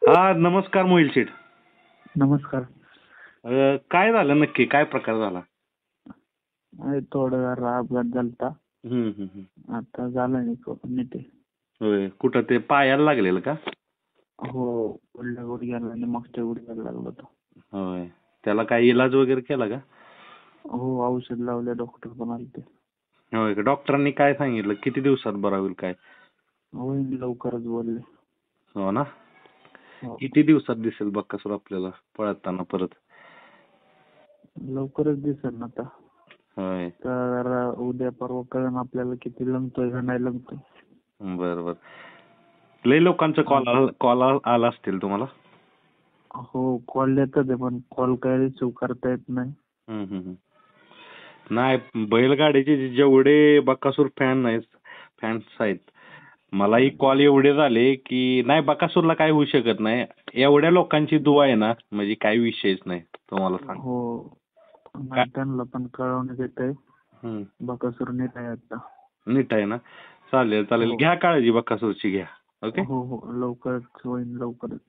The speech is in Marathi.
हा नमस्कार मोहिल शेठ. नमस्कार. काय झालं नक्की, काय प्रकार झाला? थोडा जरा अपघात झालता. हम्म, हम्म, हम्म. आता झालं नीट आहे. होय, कुठं ते पायाला लागलेलं का? हो, उलट्या गुडघ्याला आणि मागच्या गुडघ्याला लागलं होतं. होय, त्याला काही इलाज वगैरे केला का? हो, औषध लावले, डॉक्टर पण आलते. होय, डॉक्टरांनी काय सांगितलं, किती दिवसात बरा होईल काय? होईल लवकरच बोलले. हो ना. हो, किती दिवसात दिसेल बक्कासूर आपल्याला पळताना परत? लवकरच दिसेल ना आता. होय, तर उद्या परवा कळण आपल्याला किती लंगतोय का नाही लंगतोय. बरोबर. लय लोकांचा कॉल आला असतील तुम्हाला? हो, कॉल येतात आहे, पण कॉल काय रिसिव्ह करता येत नाही. हम्म, हम्म, हम्म. नाही, बैलगाडीचे जेवढे बक्कासूर फॅन्स आहेत, मलाही कॉल एवढे झाले की नाही, बकासूरला काय होऊ शकत नाही, एवढ्या लोकांची दुआ आहे ना, म्हणजे काही विषयच नाही तुम्हाला सांग. हो, नाही त्यांना पण कळवण्यात येत आहे. हम्म. बकासूर नीट आहे आता. नीट आहे ना. चालेल चालेल, हो. घ्या काळजी बकासूरची, घ्या. ओके. हो हो, लवकरच होईल लवकरच.